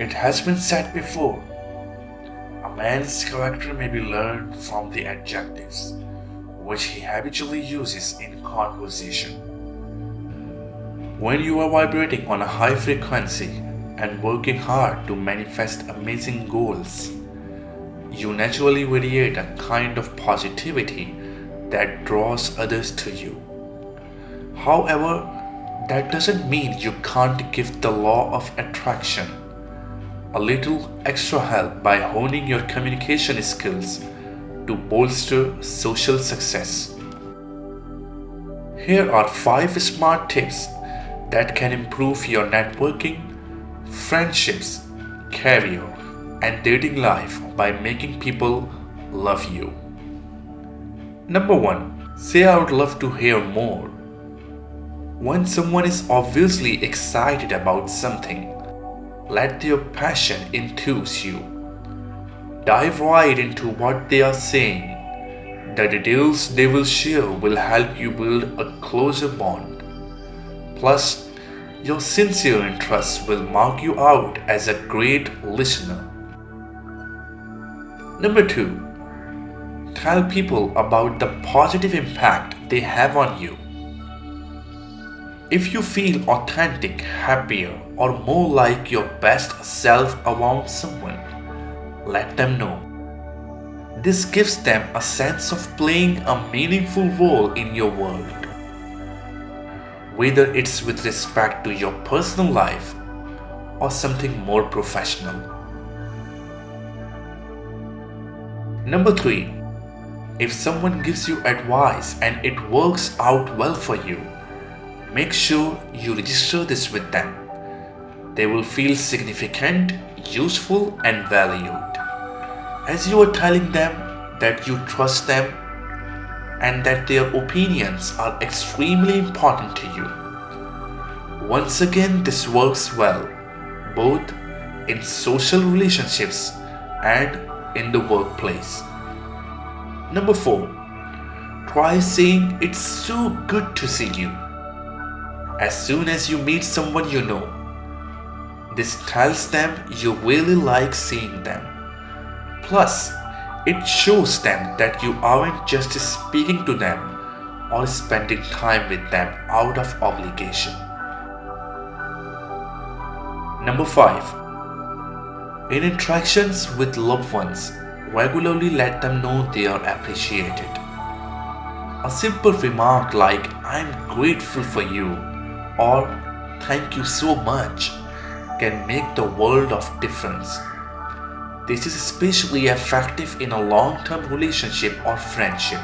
It has been said before, a man's character may be learned from the adjectives which he habitually uses in conversation. When you are vibrating on a high frequency and working hard to manifest amazing goals, you naturally radiate a kind of positivity that draws others to you. However, that doesn't mean you can't give the law of attraction a little extra help by honing your communication skills to bolster social success. Here are 5 smart tips that can improve your networking, friendships, career, and dating life by making people love you. Number 1. Say I would love to hear more. When someone is obviously excited about something, let their passion enthuse you. Dive right into what they are saying. The details they will share will help you build a closer bond. Plus, your sincere interest will mark you out as a great listener. Number 2. Tell people about the positive impact they have on you. If you feel authentic, happier, or more like your best self around someone, let them know. This gives them a sense of playing a meaningful role in your world, whether it's with respect to your personal life or something more professional. Number 3. If someone gives you advice and it works out well for you, make sure you register this with them. They will feel significant, useful, and valued, as you are telling them that you trust them and that their opinions are extremely important to you. Once again, this works well, both in social relationships and in the workplace. Number 4. Try saying it's so good to see you as soon as you meet someone you know. This tells them you really like seeing them. Plus, it shows them that you aren't just speaking to them or spending time with them out of obligation. Number 5. In interactions with loved ones, regularly let them know they are appreciated. A simple remark like, "I'm grateful for you," or "thank you so much," can make the world of difference. This is especially effective in a long-term relationship or friendship,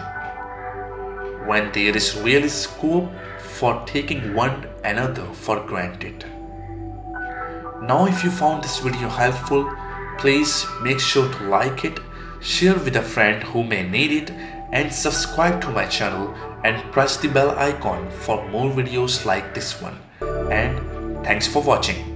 when there is really scope for taking one another for granted. Now, if you found this video helpful, please make sure to like it, share with a friend who may need it, and subscribe to my channel and press the bell icon for more videos like this one. And thanks for watching.